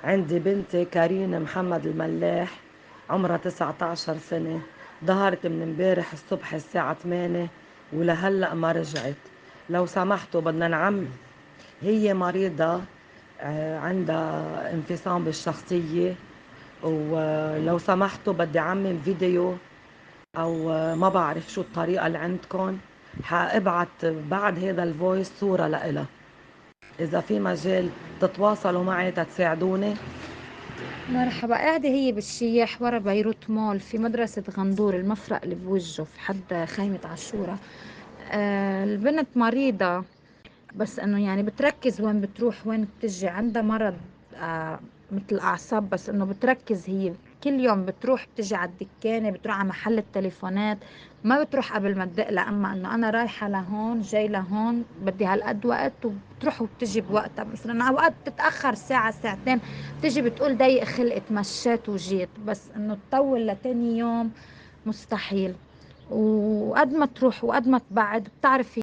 عندي بنتي كارين محمد الملاح، عمرها 19 سنة. ظهرت من امبارح الصبح الساعة 8 ولهلأ ما رجعت. لو سمحتوا بدنا نعم. هي مريضة، عندها انفصام بالشخصية. ولو سمحتوا بدي أعمم فيديو أو ما بعرف شو الطريقة اللي عندكم. حابعت بعد هذا الفويس صورة لإلها. إذا في مجال تتواصلوا معي تتساعدوني. مرحبا، قاعدة هي بالشيح ورا بيروت مول في مدرسة غندور، المفرق اللي بوجهه في حد خيمة عاشورا. البنت مريضة، بس انه يعني بتركز وين بتروح وين بتجي، عندها مرض مثل اعصاب، بس انه بتركز. هي كل يوم بتروح بتجي على الدكانة، بتروح على محل التليفونات، ما بتروح قبل ما تدق لها. اما انه انا رايحة لهون جاي لهون بدي هالقد وقت، وبتروح وبتجي بوقتها. مثلا اوقات بتتأخر ساعة ساعتين، بتجي بتقول ضيق خلقت مشيت وجيت، بس انه تطول لتاني يوم مستحيل. وقد ما تروح وقد ما تبعد بتعرفي